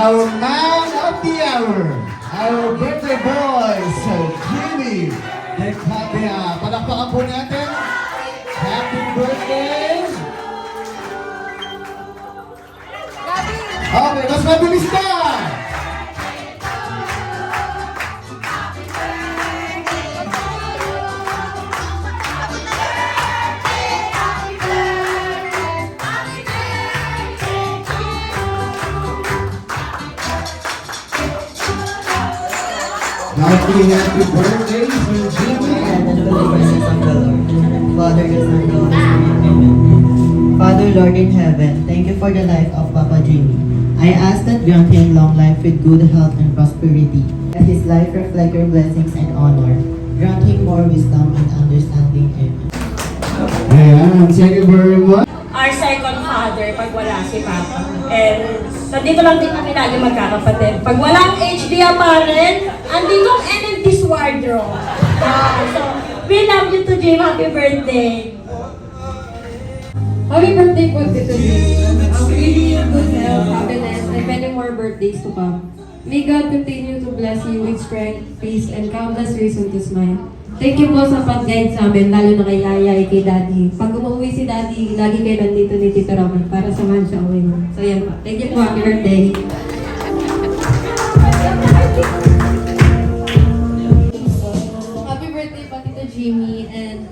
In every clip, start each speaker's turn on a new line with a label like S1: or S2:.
S1: our man of the hour, our birthday boy, so Jimmy Decapia. Palakpakan po natin. Happy birthday! Okay, mas mabilis na! Happy birthday, Sir Jimmy!
S2: Father, the Son, and the Holy Spirit. Amen. Father, Lord in heaven, thank you for the life of Papa Jimmy. I ask that grant him long life with good health and prosperity. Let his life reflect your blessings and honor. Grant him more wisdom and understanding. Amen.
S1: Ayan, thank you very much.
S3: Our second father pag wala si Papa. And nandito lang din kami lagi magkakapatid. Pag walang HD apparel, andito ang NMD's wardrobe. So, we love you to Jim. Happy birthday.
S4: Happy birthday po, Tito Jim. I'm wishing you good health, happiness, and many more birthdays to come. May God continue to bless you with strength, peace, and countless reasons to smile. Thank you po sa pag-guide sa amin, lalo na kay Yaya, kay Daddy. Pag umuwi si Daddy, lagi kayo nandito ni Tito Ramon para samahan siya uwi mo. So yan po. Thank you po. Happy birthday.
S5: Happy birthday po, Tito Jimmy. And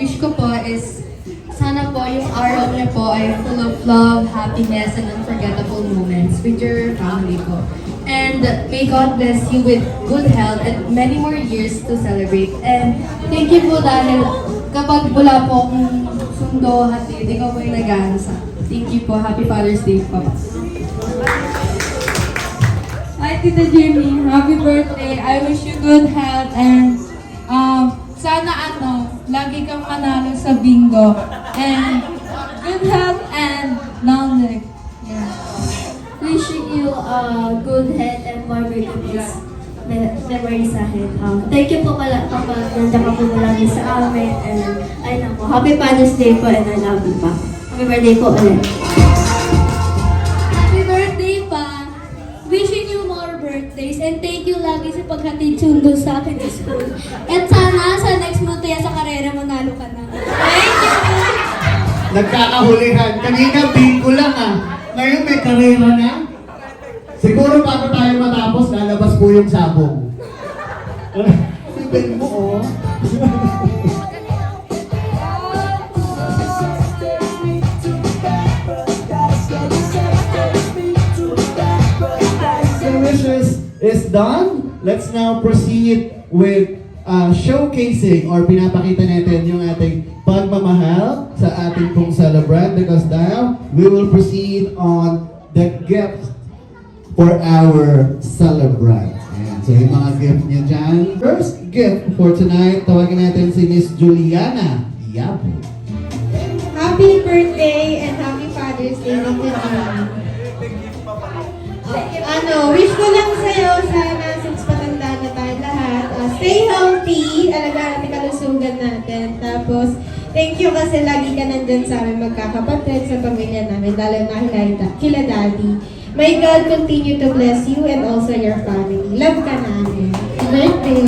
S5: wish ko po is sana po yung araw niyo po ay full of love, happiness, and unforgettable moments with your family po. And may God bless you with good health and many more years to celebrate. And thank you po dahil kapag wala po akong sundo, hatid, ikaw po yung nag-aansa. Thank you po. Happy Father's Day po.
S4: Hi, Tito Jimmy. Happy birthday. I wish you good health and sana lagi kang manalo sa bingo. And good health and long life. Yeah.
S6: Wishing you good health and more birthdays memories ahead. Thank you po pala kapag nandiyan ka po lagi sa amin. And ayun po, Happy Father's Day po and I love you pa. Happy birthday po ulit.
S5: Happy birthday pa! Wishing you more birthdays and thank you lagi sa paghatid sundo sa akin sa school. At sana sa next month sa karera manalo ka na. Thank you!
S1: Nagkakahulihan. Kanina, bingo lang Ngayon may karera na. Siguro bago tayo matapos, lalabas po yung sabong. Sipin mo, The wishes is done. Let's now proceed with showcasing or pinapakita natin yung ating pagmamahal sa ating pong celebrant because now we will proceed on the gift for our celebrant. Ayan, so yung mga gift niya dyan. First gift for tonight, tawagin natin si Miss Juliana Yabo.
S4: Happy birthday and happy Father's Day, Tito Jimmy. Wish ko lang sa'yo, sana since patanda na tayo lahat, stay healthy, alagaan natin kalusugan natin. Tapos, thank you kasi lagi ka nandun sa amin magkakapatid, sa pamilya namin, lalo na kila Daddy. May God continue to bless you and also your family. Love ka namin. Birthday!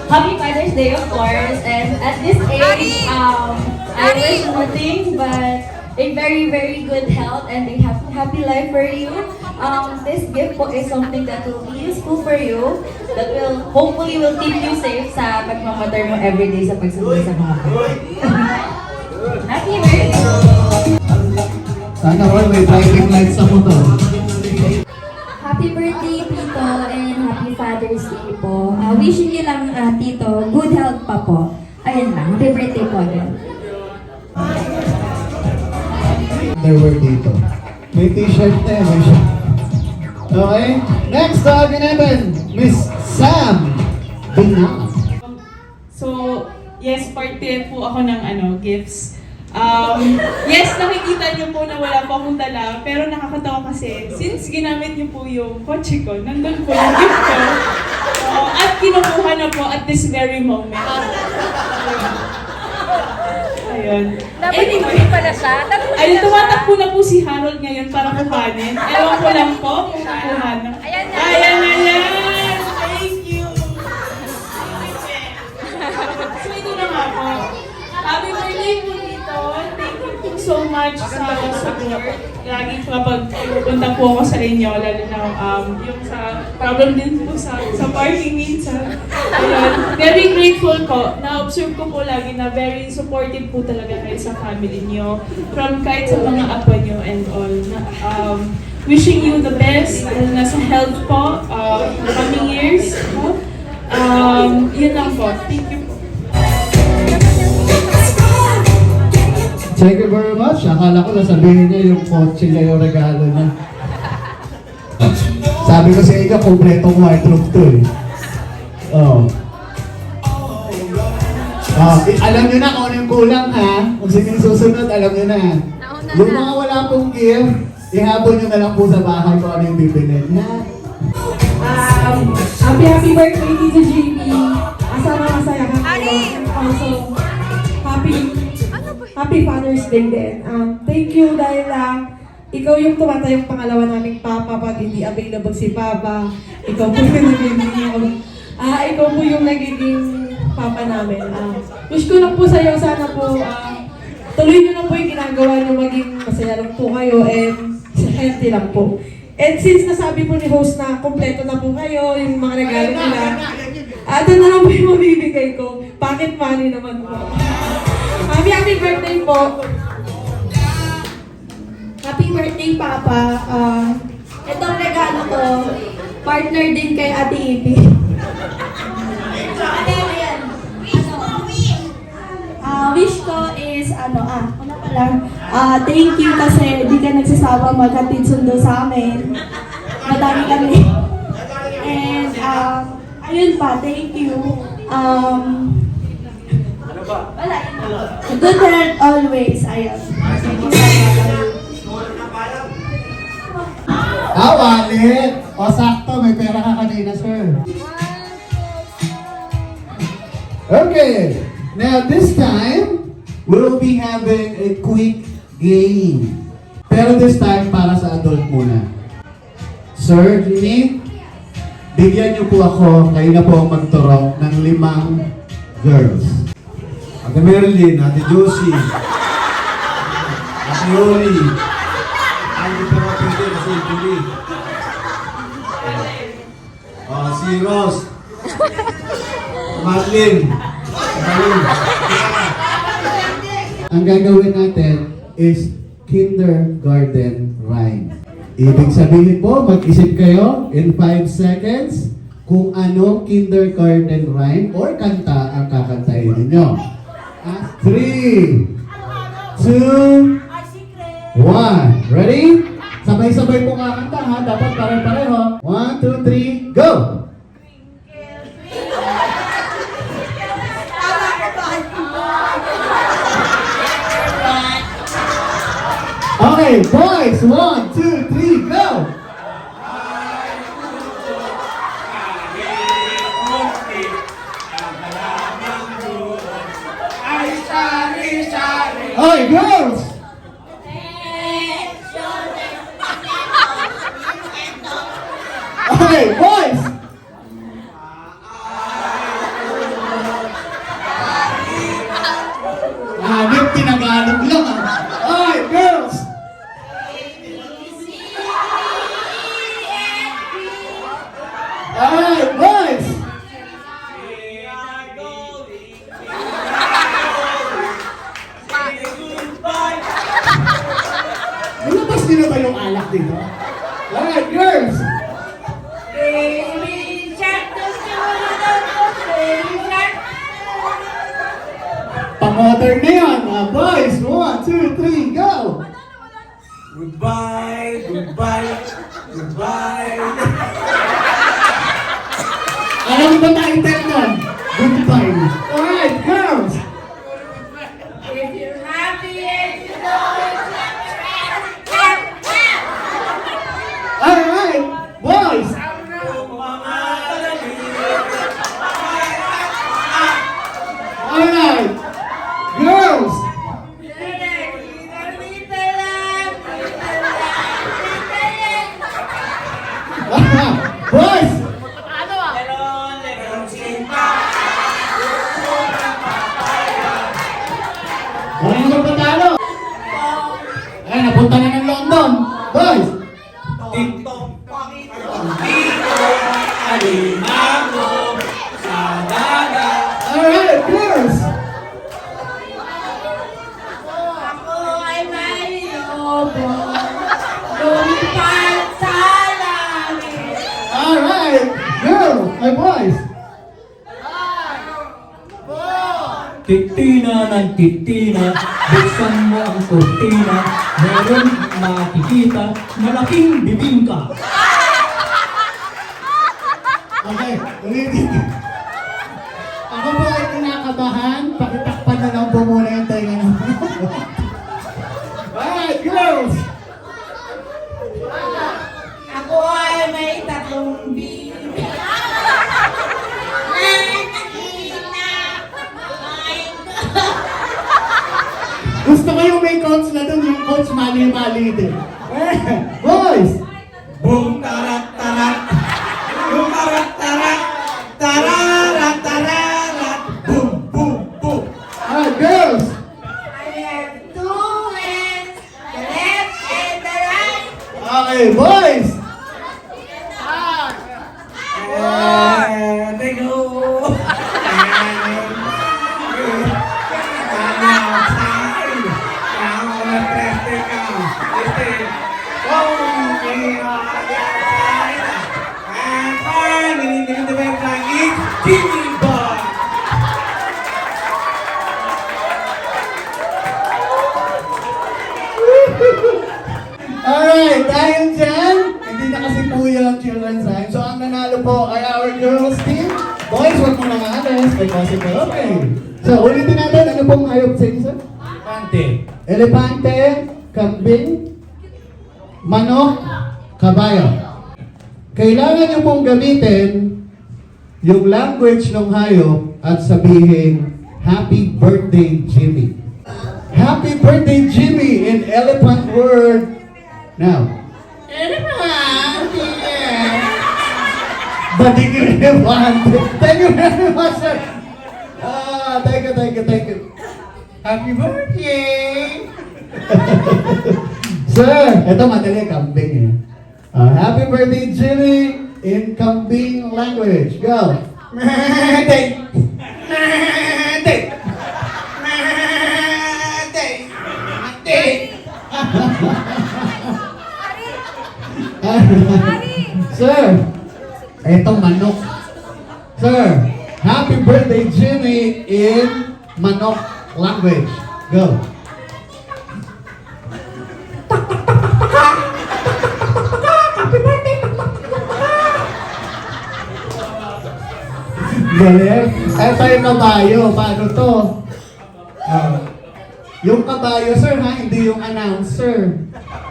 S3: Happy Father's Day, of course. And at this age, I wish nothing but a very, very good health and a happy life for you. This gift po is something that will be useful for you, that will hopefully will keep you safe sa pagmamatter mo everyday sa pagsunod sa mga Happy birthday!
S1: Sana all may driving lights sa motor.
S6: Happy birthday, Tito, and happy Father's Day po. Wishing you lang, Tito, good health pa po. Ayun lang, happy birthday po again.
S1: There were dito. May t-shirt na may shirt. Okay? Next, tawagin natin, Miss Sam Binang.
S7: So, yes, parte po ako ng gifts. Yes, nakikita niyo po na wala po akong dala, pero nakakatawa kasi, since ginamit niyo po yung kotse ko, nandun po yung gift ko, at kinukuha na po at this very moment. Ayun. Ayun. Anyway, ayun, tumatakbo na po si Harold ngayon para kuhanin. Ewan ko lang po kung nakuha na. Ayan na yan! Thank you! So ito na nga po. Happy birthday po dito. Thank you po so much sa support. Lagi kapag pupunta po ako sa inyo, lalo na yung sa problem din po sa parking minsan. Ayun. Very grateful po. Na-observe ko po lagi na very supportive po talaga kayo sa family niyo. From kahit sa mga apo niyo and all. Wishing you the best. Nasa health po. The coming years. Yun lang po. Thank you po.
S1: Thank you very much. Akala ko nasabihin niya yung kotse niya yung regalo niya. Sabi ko sa inyo, kompletong wardrobe to eh. Oh. Alam niyo na kung ano yung kulang ha. Kung sino yung susunod, alam niyo na. Yung mga wala pong gift, ihabol niyo na lang po sa bahay kung ano yung bibilin. Ha?
S4: Happy birthday, Tito Jimmy. Sana masaya ka kayo. Also, happy Father's Day din. Thank you dahil ikaw yung tumatayong pangalawa naming papa pag hindi available si Papa. Ikaw po yung nagiging papa namin. Wish ko lang po sa iyo, sana po tuloy nyo lang po yung ginagawa nyo, maging masaya lang po kayo and healthy lang po. And since nasabi po ni host na kompleto na po kayo, yung mga regalo nila, ito na lang po yung mabibigay ko. Pocket money naman po. Happy birthday po. Happy birthday, Papa. Itong regalo ko, partner din kay Ate Ipi.
S6: Wish ko is, thank you kasi di ka nagsasawa maghatid sundo sa amin. Madami kami. And, ayun pa, thank you. Wala. Good health always, ayun. Thank you so much.
S1: Wallet! O sakto, may pera ka kanina, sir. Okay. Now, this time, we'll be having a quick game. Pero this time, para sa adult muna. Sir, Jimmy, bigyan niyo po ako, kayo na po ang magturok ng 5 girls.
S8: Ate Marilyn, Ate Josie, Ate Yoli, hindi pa mapindi kasi Julie. Si Ross, Madeline,
S1: Ang gagawin natin is kindergarten rhyme. Ibig sabihin po, mag-isip kayo in 5 seconds kung ano kindergarten rhyme or kanta ang kakantahin ninyo. 3, 2, 1. Ready? Sabay-sabay po kakanta ha. Dapat pare-pareho. 1, 2, 3, go! Okay, boys, 1, 2, 3, go! Okay, girls! Okay, boys! Hanip, tinagalog lang ah. Okay, girls! Alright, boys! Nilabas nila ba yung alak dito? Alright, girls! Pang-modern na yan. Boys, 1, 2, 3, go!
S8: goodbye, goodbye, goodbye.
S1: Alam mo ba title nun? Goodbye. Alright, girls!
S3: If you're happy and you know it's
S1: Alright, boys! Alright, girls! papunta na ng London. Boys!
S8: Tintong Panginoon dito, alimango sa dagat.
S1: Alright, girls!
S4: Ako ay may lobo, lumipad sa langit.
S1: Alright, girls! Ay, boys!
S9: Titina ng titina, buksan mo ang kurtina, meron makikita, malaking bibingka.
S1: Okay, ulitin. Ako po ay kinakabahan, pakitakpan na lang po muna yung tayo ng Alright, girls!
S4: Ako ay may tatlong bibig.
S1: Gusto ko yung may coach na dun, yung coach mali-mali din. Boys!
S8: Boom, tarat, tarat. Boom, tarat, tarat. Tararat, tararat. Boom, boom, boom.
S1: Alright, girls!
S4: I have two hands, the left and the right.
S1: Okay, boys!
S8: They go. Outside. Now on the plastic and finally, the website is Jimmy Boy.
S1: Alright, dahil dyan, hindi na kasi po yung children's time. So ang nanalo po ay our girls team. Boys, huwag mo na maalis because it's okay. So ulitin natin, ano pong hayop sa isa?
S9: Pante.
S1: Elepante, kambing, manok, kabayo. Kailangan nyo pong gamitin yung language ng hayop at sabihin, Happy Birthday, Jimmy. Happy Birthday, Jimmy in elephant word. Now, elephant, yeah. Badig elephant. Thank you very much, sir. Thank you. Happy birthday! Sir, ito madali, kambing eh. Happy birthday, Jimmy, in kambing language. Go! Birthday! Birthday! Birthday! Birthday! Sir, etong manok. Sir, happy birthday, Jimmy, in manok language. Go! Galing. Ito yung kabayo. Paano to? Yung kabayo, sir, ha? Hindi yung announcer.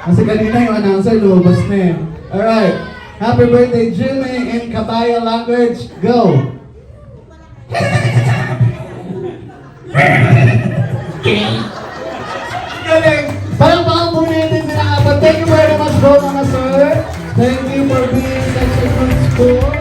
S1: Kasi kanina yung announcer, lumabas na eh. Alright. Happy birthday, Jimmy, in kabayo language. Go! Galing. Parang po natin sila. But thank you very much po, mga sir. Thank you for being such a good sport.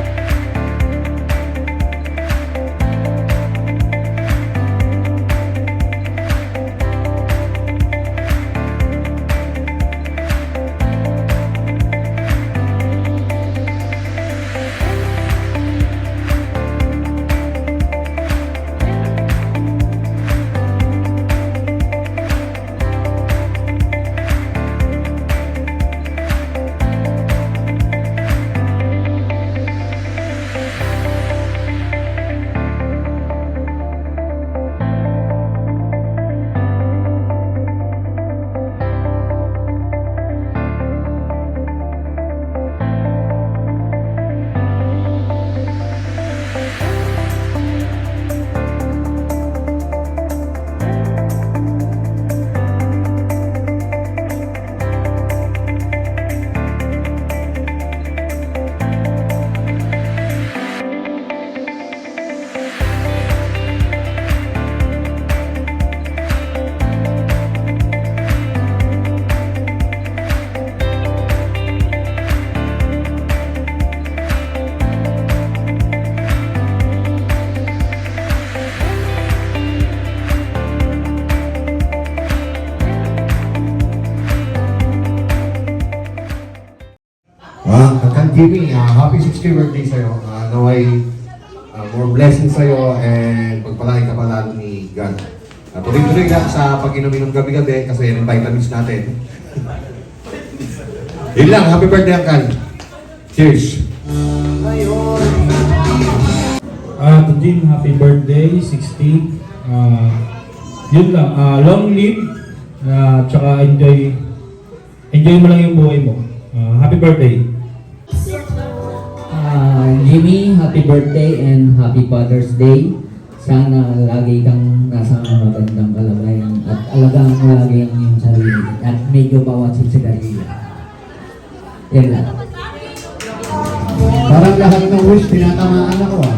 S8: Kang Jimmy, happy 60th birthday sa'yo. Naway more blessings sa'yo and pagpalain ka pa lalo ni God. Tuloy-tuloy lang sa pag-inom-inom gabi-gabi kasi yung vitamins natin. Yun lang, happy birthday, Uncle. Cheers!
S9: To Jim, happy birthday, 60. Yun lang, long live, tsaka enjoy mo lang yung buhay mo. Happy birthday.
S10: Jimmy, happy birthday and happy Father's Day. Sana lagi kang nasa magandang kalagayan at alagaan mo lagi ang iyong sarili at medyo bawasin sa sigarilyo. Yan lang.
S1: Parang lahat ng wish, tinatamaan ako ah.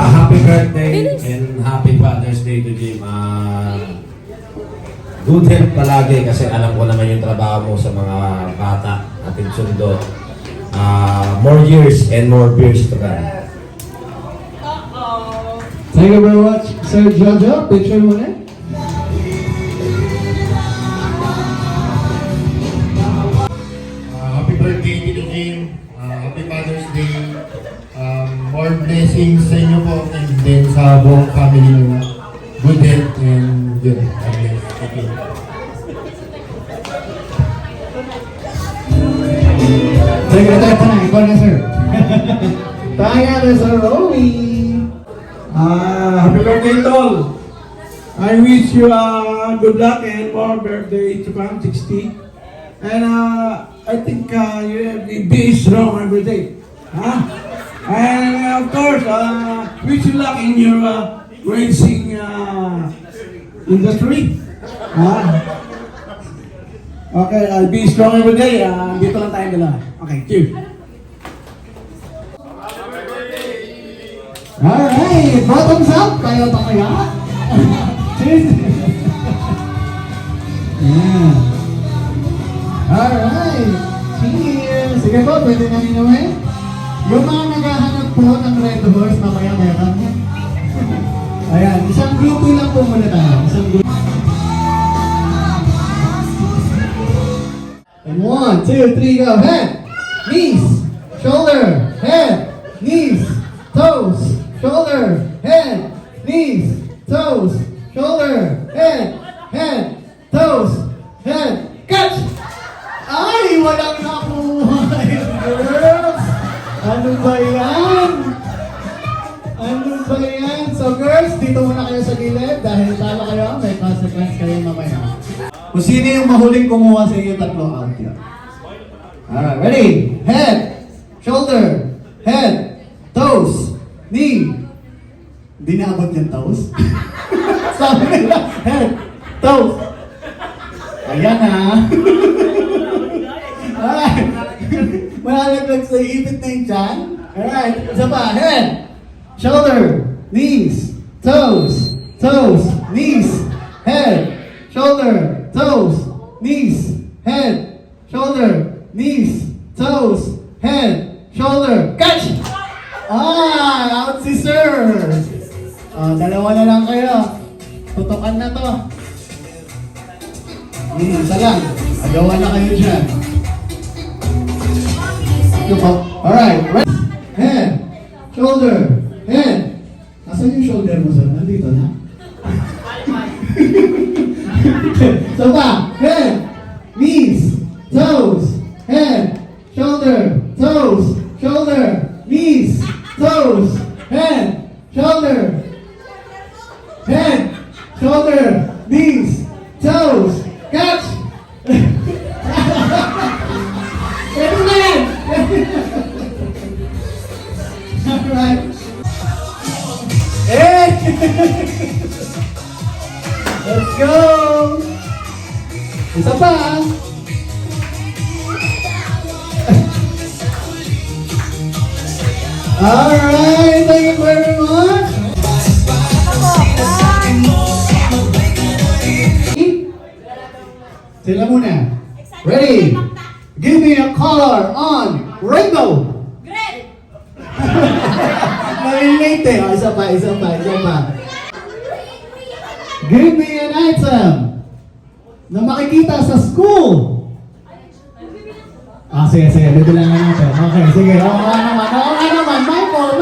S8: Happy birthday and happy Father's Day to Jim. Good health palagi kasi alam ko naman yung trabaho mo sa mga bata ating sundo. More years and more beers to come.
S1: Thank you very much, Sir Jojo. Picture muna.
S11: Happy birthday, Tito Jim. Happy Father's Day. More blessings sa inyo po and then sa buong family nyo. Good health and good. Thank you.
S1: Sige, ito na. Ikaw na, sir. Tayo na, Sir Romy.
S9: Happy birthday, Tol. I wish you good luck and more birthday to come, 60. And I think you have to be strong every day. Huh? And of course, wish you luck in your racing industry. Okay, I'll be strong every day. Dito lang tayo dala. Okay, cheers.
S1: Alright, bottoms up. Kayo ito kaya. Cheers. Yeah. Alright. Cheers. Sige po, pwede na inumin. Yung mga naghahanap po ng Red Horse, mamaya meron. Ayan, isang grupo lang po muna tayo. Isang grupo. And 1, 2, 3, go. Head, knees, shoulder, head, knees, toes, shoulder, head, knees, toes, shoulder, head, toes, head, catch! Ay, walang nakuha, girls! Ano ba yan? Ano ba yan? So girls, dito muna kayo sa gilid dahil talo kayo, may consequence kayo mamaya. Kung sino yung mahuling kumuha sa inyo, tatlo out yan. Alright, ready? Head, shoulder, head, toes, knee. Hindi naabot yung toes. Sabi nila, head, toes. Ayan ha. Alright. Malalaglag sa ipit na yung tiyan. Alright, isa pa. Head, shoulder, knees, toes, knees, head, shoulder, toes, knees, head, shoulder, knees, toes, head, shoulder, catch! Out si sir! Dalawa na lang kayo. Tutukan na to. Isa lang. Agawa na kayo dyan. Alright. Head, shoulder, head. Nasaan yung shoulder mo, sir? Nandito na. So pa, head, knees, toes, head, shoulder, toes, shoulder, knees, toes, head, shoulder, knees, toes, catch! Pwede na yan! Alright. Hey! Let's go! Isa pa! Alright, thank you very much! Sila muna. Ready? Give me a color on rainbow!
S3: Great!
S1: Nalilate eh. Isa pa. Give me an item. na makikita sa school. Sige, bibilangan natin. Okay, sige. Oo nga naman. Michael.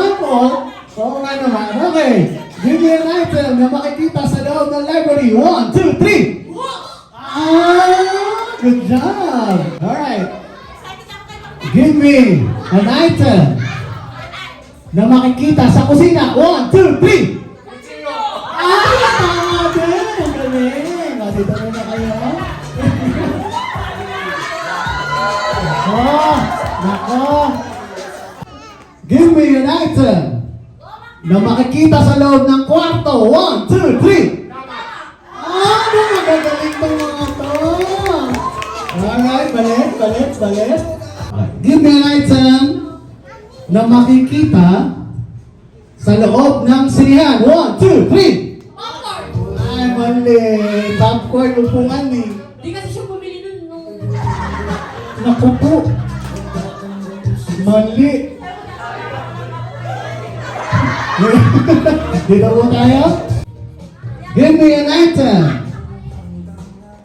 S1: Oo nga naman. Okay. Give me an item na makikita sa loob ng library. 1, 2, 3. Good job. Alright. Give me an item na makikita sa kusina. 1, 2, 3. Tama din. Ang galing. Dito na kayo. Nako. Give me an item na makikita sa loob ng kwarto. 1, 2, 3. Magagaling tong mga to. Alright, balik. Give me an item na makikita sa loob ng sinihan. 1, 2, 3. Ay, mali. Popcorn, upuan eh.
S3: Di kasi siya bumili nun.
S1: Naku po. Mali. Dito po tayo. Give me an item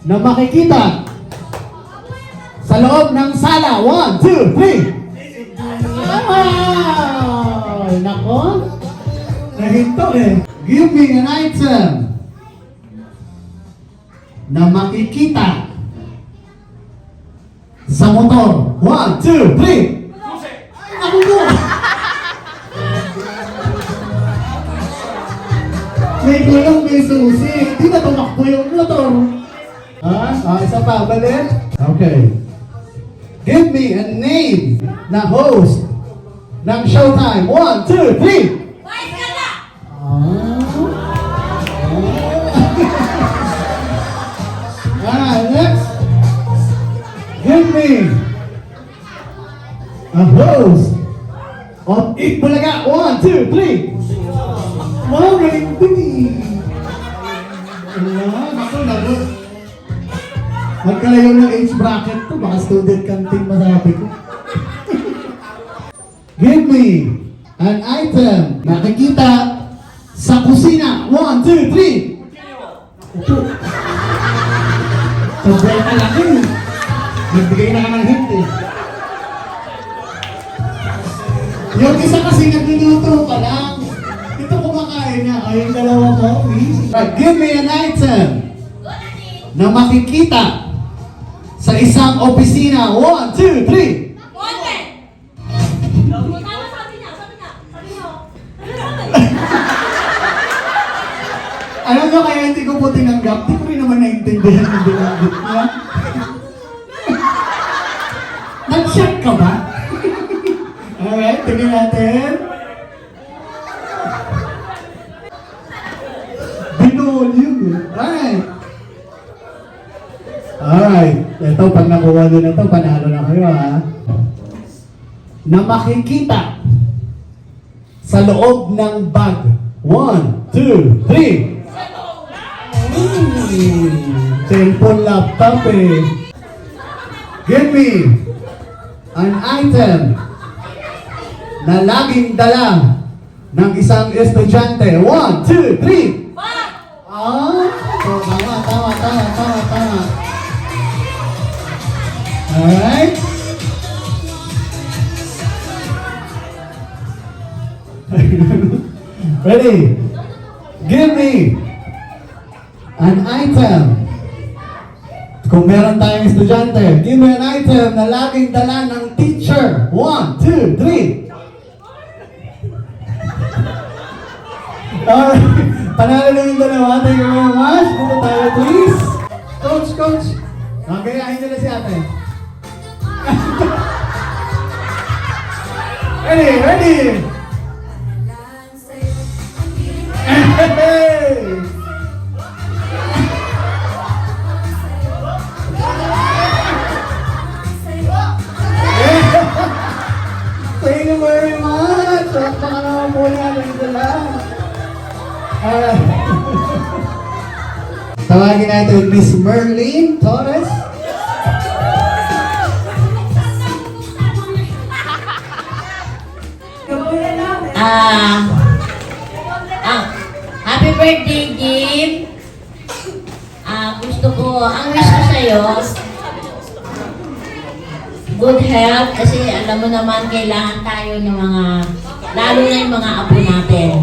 S1: na makikita sa loob ng sala. 1, 2, 3. Ay, nako. Nahinto eh. Give me an item na makikita sa motor. 1, 2, 3. Ako po. May gulong, may susi. Hindi na tumakbo yung motor. Isa pa. Balik. Okay. Give me a name na host ng Showtime. 1, 2, 3. Next. Give me a host of Eat Bulaga. 1, 2, 3. Wow, galing din eh. Naku. Magkalayo ng age bracket to. Baka student canteen masabi ko. Give me an item nakikita sa kusina. 1, 2, 3. Ito. Sabay ka lang eh. Nagbigay na ka ng hint eh. Yung isa kasi nagluluto pa lang. Ito kumakain na. Ayun dalawa ko. Give me an item na makikita sa isang opisina. 1, 2, 3. Alam nyo kaya hindi ko po tinanggap? Hindi ko rin naman naintindihan yung binanggit niya. Nag-shock ka ba? Alright, tingnan natin. Binol yun. Alright. Ito, pag nakuha nyo na ito, panalo na kayo ha. Na makikita sa loob ng bag. 1, 2, 3. Cellphone, laptop eh. Give me an item na laging dala ng isang estudyante. 1, 2, 3. Tama. Alright. Ready? Give me an item. Kung meron tayong estudyante, give me an item na laging dala ng teacher. 1, 2, 3. Alright. Panalo na yung dalawa. Thank you very much. Dito tayo, please. Coach. Magayahin nila si ate. Ready? Hey! Thank you very much. Baka naman muna ng dala. Tawagin natin Miss Merlin Torres.
S12: Happy birthday, Jim. Gusto ko, ang wish ko sa'yo, good health, kasi alam mo naman, kailangan tayo ng mga, lalo na yung mga apo natin.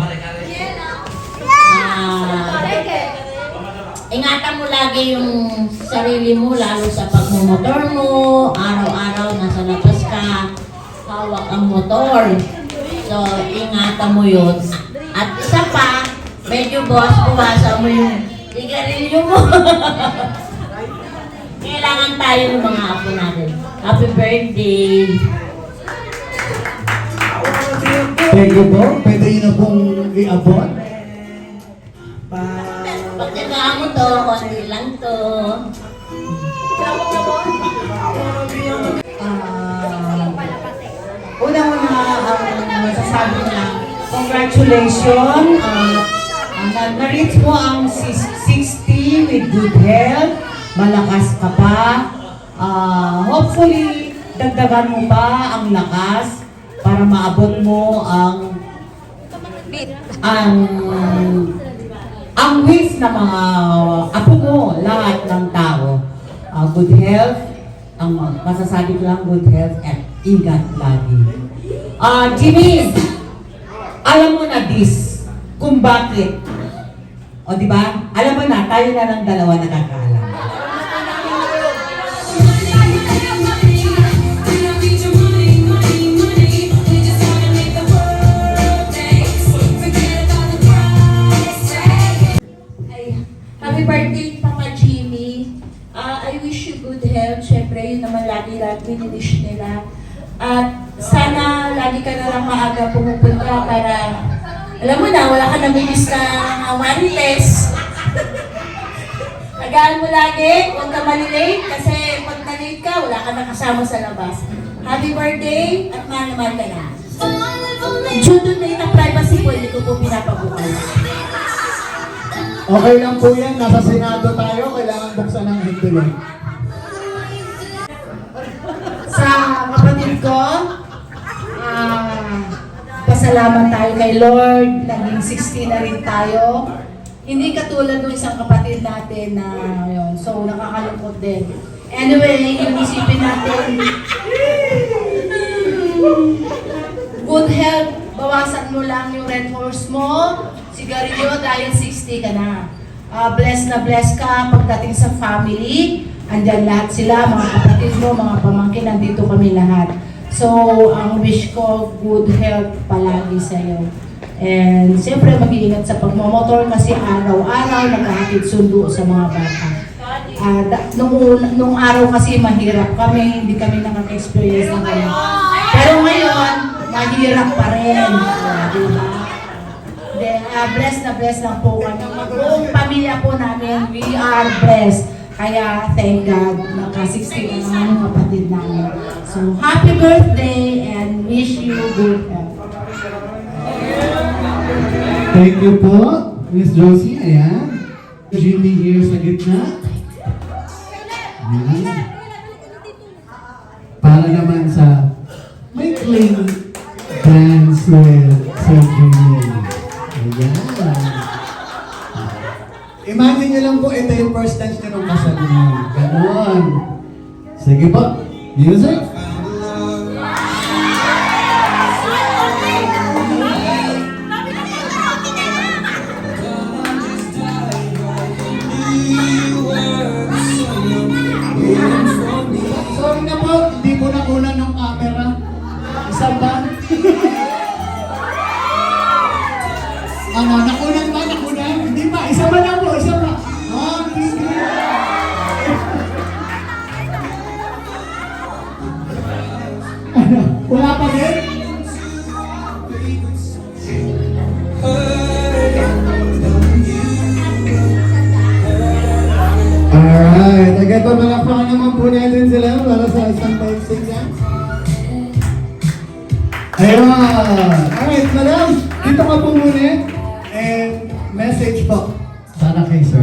S12: Ingatan mo lagi yung sarili mo, lalo sa pagmumotor mo, araw-araw nasa labas ka, hawak ang motor. So, ingatan mo yun. At isa pa, medyo bawasan mo yung sigarilyo mo. Kailangan tayo ng mga apo natin. Happy birthday!
S1: Thank you po. Pwede yun na pong i-abot.
S12: Pagtsagaan mo to, konti lang to.
S2: Unang-una, masasabi na, congratulations. Na-reach mo ang 60 with good health. Malakas ka pa. Hopefully, dagdagan mo pa ang lakas para maabot mo ang wish ng mga apo mo, lahat ng tao. Good health, ang masasabi ko lang, good health at ingat lagi. Jimmy, alam mo na this, kung bakit. O di ba? Alam mo na, tayo na lang dalawa nakakaalam.
S3: Happy birthday, Papa Jimmy. I wish you good health. Siyempre, yun naman lagi wini-wish nila. At sana lagi ka na lang maaga pumupunta para, alam mo na, wala ka na minis na marites. Tagaan mo lagi, huwag ka malilate kasi pag na-late ka, wala ka na kasama sa labas. Happy birthday at mahal ka na. Due to data privacy po, hindi ko po pinapabukas.
S1: Okay lang po yan. Nasa Senado tayo. Kailangan buksan ng envelope.
S2: Sa kapatid ko, pasalamat tayo kay Lord, naging 60 na rin tayo. Hindi katulad ng isang kapatid natin na yun, so nakakalungkot din. Anyway, yung isipin natin, good health, bawasan mo lang yung red horse mo, sigarilyo dahil 60 ka na. Bless na bless ka pagdating sa family. Andyan lahat sila, mga kapatid mo, mga pamangkin, nandito kami lahat. So, ang wish ko, good health palagi sa'yo. And siyempre mag-iingat sa pagmamotor kasi araw-araw naghahatid sundo sa mga bata. Nung araw kasi mahirap kami, hindi kami nakaka-experience ng ganyan. Pero ngayon, mahirap pa rin. Diba? Blessed na blessed lang po kami. Buong pamilya po namin, we are blessed. Kaya thank God, naka-60 na naman yung kapatid namin. So, happy birthday and wish you good health.
S1: Thank you po, Miss Josie. Ayan. Jimmy here sa gitna. Ayan. Para naman sa may clean dance with Sir Jimmy. Ayan. Imagine nyo lang po, ito yung first dance nyo nung kasal nyo. Ganon. Sige po. Music. Sorry na po, hindi po nakunan ng camera. Isa ba? Ano, nakunan ba? Nakunan? Hindi pa, isa ba na po? Isa pa. Ano, wala pa din? Alright, agad pa malakpakan naman po natin sila para sa isang dancing dance. Ayun! Alright, madam, dito ka po muna. And message po para kay sir.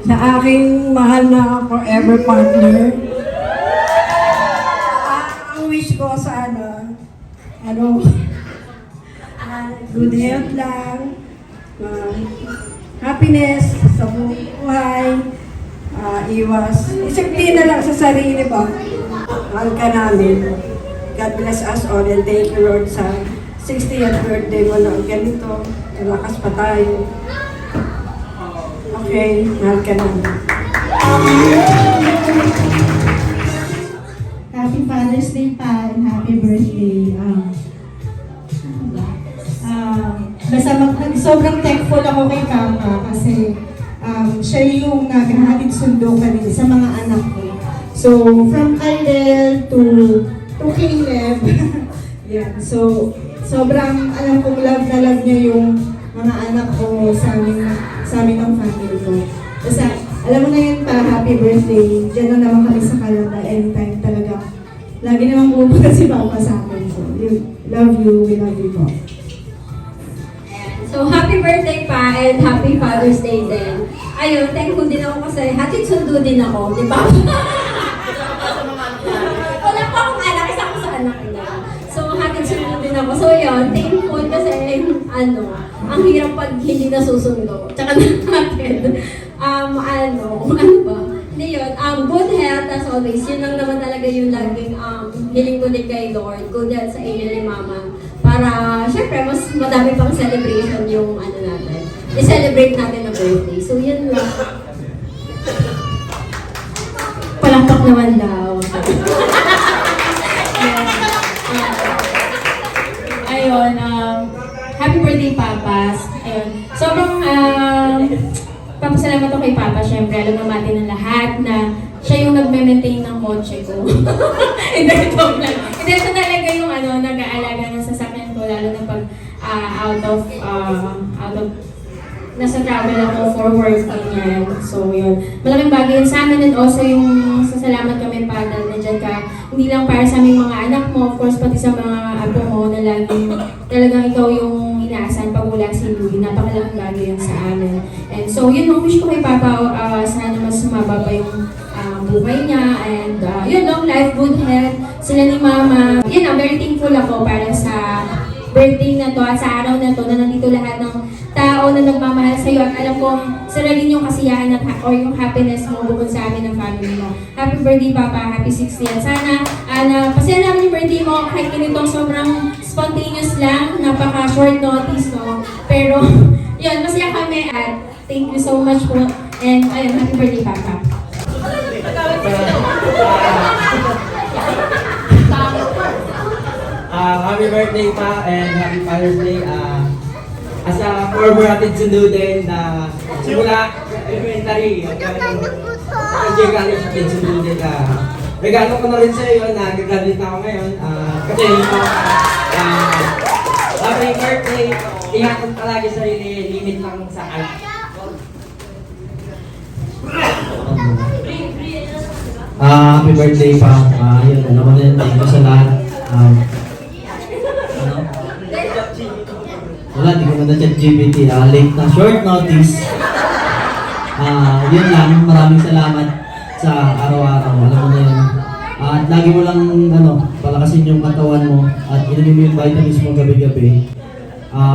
S13: Sa aking mahal na forever partner, ang wish ko sana, good health lang, happiness sa buhay, iwas, isipin na lang sa sarili ba? Mahal ka namin. God bless us all and thank you Lord sa 60th birthday mo na ganito. Malakas pa tayo. Okay, mahal ka namin.
S4: Happy Father's Day pa and happy birthday. Sobrang thankful ako kay Papa kasi siya yung naghahatid sundo kami sa mga anak ko. So, from Kyle to Caleb. Yan. So, sobrang alam kong love na love niya yung mga anak ko sa amin ng family ko. Kasi, alam mo na yun pa, happy birthday. Diyan na naman kami sa Canada anytime talaga. Lagi naman pumunta si Papa sa akin. So, love you, we love you po.
S3: So, happy birthday pa and happy Father's Day din. Ayun, thankful din ako kasi hatid sundo din ako, di ba? Wala pa akong anak, isa ko sa anak niya. So, hatid sundo din ako. So, yun, thankful kasi, ang hirap pag hindi nasusundo. Tsaka natin, ano ba? Hindi yun, good health as always. Yun lang naman talaga yung laging hiling ko din kay Lord. Good health sa inyo ni Mama. Para, syempre, mas madami pang celebration yung natin. I-celebrate natin na birthday. So, yun lang. Palakpak naman daw.
S7: Ayun, happy birthday, Papas. Ayun, sobrang papasalamat ako kay Papa. Syempre, alam naman ng lahat na siya yung nagme-maintain ng kotse ko. Hindi, joke lang. Hindi, ito talaga yung nag-aalaga ng sasakyan ko, lalo na pag out of nasa travel ako for work, ganyan. So, yun. Malaking bagay yun sa amin and also yung sasalamat kami pa dahil nandiyan ka. Hindi lang para sa aming mga anak mo, of course, pati sa mga apo mo na laging talagang ikaw yung inaasahan pag wala si Louie. Napakalaking bagay yun sa amin. And so, yun ang wish ko kay Papa, sana mas sumaba pa yung buhay niya and yun, long life, good health, sila ni Mama. Yun, very thankful ako para sa birthday na to at sa araw na to na nandito lahat ng tao na nagmamahal sa iyo at alam kong sila rin yung kasiyahan at or yung happiness mo bukod sa amin ng family mo. Happy birthday, Papa. Happy 60th. Sana pasaya namin yung birthday mo kahit ganitong sobrang spontaneous lang, napaka-short notice, no? Pero, yun, masaya kami at thank you so much po. And, ayun, happy birthday, Papa.
S10: Happy birthday pa and happy Father's Day. As a former atid sundo din na simula elementary hanggang college atid sundo din regalo ko na rin sa iyo na nag-graduate na ako ngayon. Kasi happy birthday. Ingat ang palagi sa limit lang sa alam. Happy birthday pa. Yun, alam mo na yun. Thank you sa lahat. Wala, di ko na ChatGPT. Late na short notice. Yun lang, maraming salamat sa araw-araw. Alam mo na yun. At lagi mo lang, palakasin yung katawan mo at inumin mo yung vitamins mo gabi-gabi.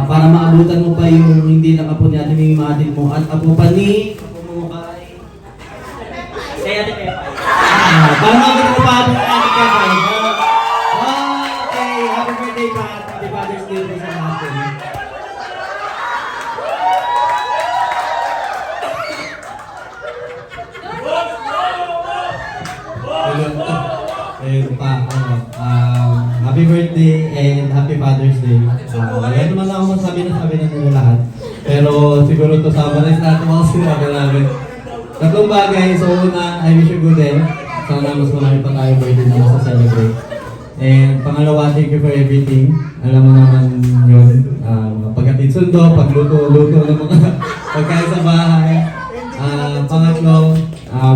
S10: Para maabutan mo pa yung hindi lang apo ni Ate Ming Matin mo at apo pa ni kaya Ate Pepa. Para maabutan mo pa apo ni Ate Pepa. Okay, happy birthday pa. Happy Father's Day sa natin. Happy birthday and happy Father's Day. Wala naman ako masabi na nila lahat. Pero siguro to summarize natin mga sinabi namin. Tatlong bagay. So una, I wish you good health. Sana mas marami pa tayo birthday na masaselebrate. And pangalawa, thank you for everything. Alam mo naman yun. Pagkatid sundo, pagluto-luto ng mga pagkain sa bahay. Pangatlo,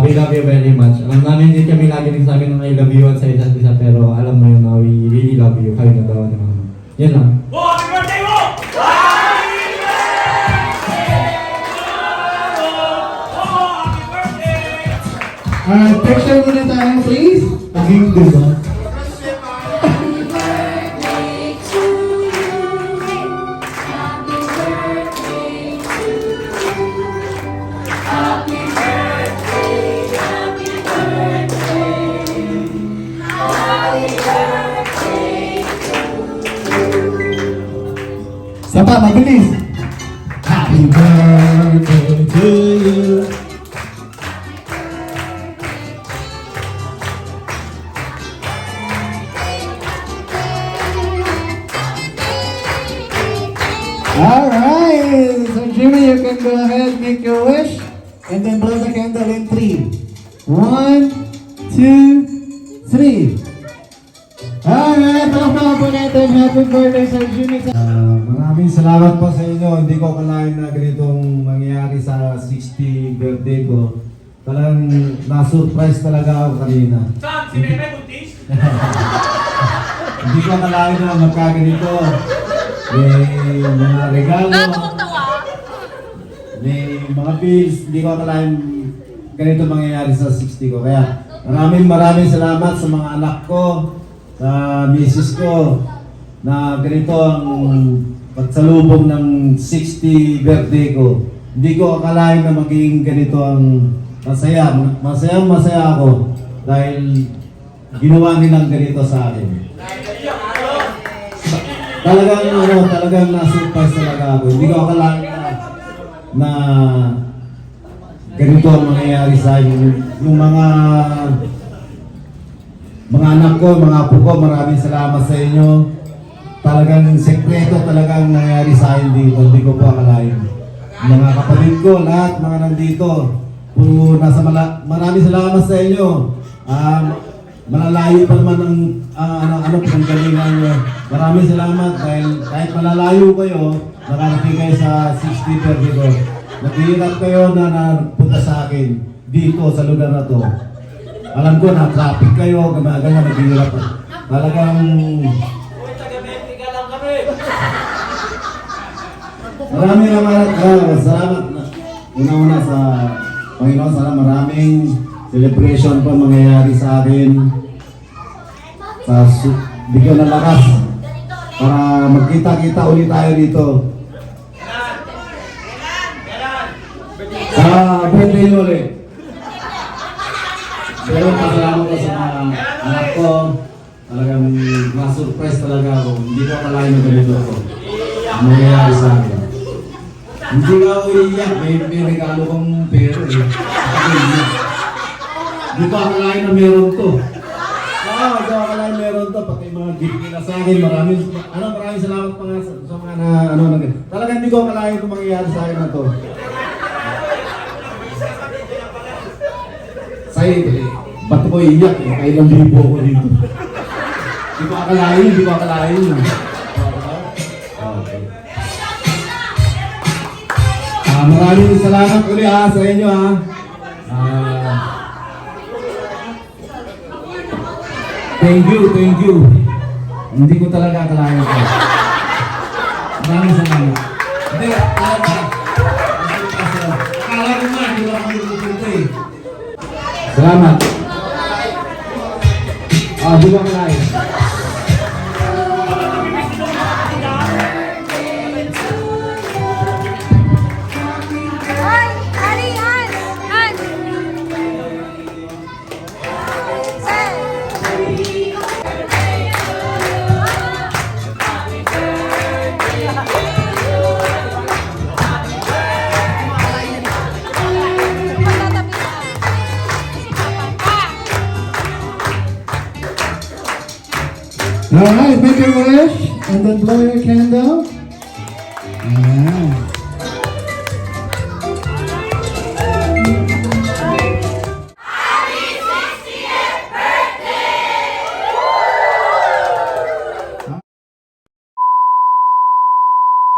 S10: we love you very much. Alam namin hindi kami lagi nagsabi ng I love you at sa isa't isa, pero alam mo yun na we really love you. Kayo na daw ni Mama. Yun lang.
S9: Happy birthday mo!
S1: Picture muna tayo, please. Naging diba? Papa, mabilis! Happy birthday to you! Alright! So Jimmy, you can go ahead, make your wish, and then blow the candle in 3. 1, 2, 3. Alright, palakpakan po natin. Happy birthday, Sir Jimmy.
S14: Maraming salamat po sa inyo. Hindi ko akalain na ganitong mangyayari sa 60th birthday ko. Talagang na-surprise talaga ako kanina.
S9: Sam, si Bebe Buntis?
S14: Hindi ko akalain na magkaganito. May mga regalo. May mga bills. Hindi ko akalain ganito mangyayari sa 60 ko. Kaya maraming salamat sa mga anak ko, sa misis ko, na ganito ang pagsalubong ng 60 birthday ko. Hindi ko akalain na magiging ganito ang masaya. Masaya ako dahil ginawa nilang ganito sa akin. Talagang na-surprise talaga ako. Hindi ko akalain na ganito ang mangyayari sa akin. Yung mga anak ko, mga apo ko, maraming salamat sa inyo. Talagang sekreto talagang nangyayari sa akin dito. Hindi ko po akalain. Mga kapatid ko, lahat, mga nandito, puro nasa maraming salamat sa inyo. Malalayo pa naman ang pinanggalingan nyo. Maraming salamat dahil kahit malalayo kayo, nakarating kayo sa 60 birthday ko. Naghihirap kayo na napunta sa akin dito sa lugar na to. Alam ko na traffic kayo, ganyan naghihirap. Talagang maraming salamat. Una-una sa Panginoon, sana maraming celebration pa mangyayari sa akin. Bigyan ng lakas para magkita-kita ulit tayo dito. Sa birthday ulit. Pero pasalamat ko sa mga anak ko. Talagang na-surprise talaga ako. Hindi ko akalain na ganito ako. Ang mangyayari sa akin. Hindi ka ako iiyak. May regalo kong pera eh. Hindi ko akalain na meron to. Hindi ko akalain meron to. Pati mga gift nila sa akin. Maraming salamat pa nga sa mga talagang hindi ko akalain kung mangyayari sa akin na to. Ba't ko iiyak eh? Kailang libo ako dito. Hindi ko akalain. Okay. Maraming salamat ulit sa inyo Thank you. Hindi ko talaga akalain ito. Maraming salamat. Hindi, akala ko nga, hindi ko ako eh. Salamat. Di ko akalain.
S1: Alright, make your wish and then blow your candle. Ayan.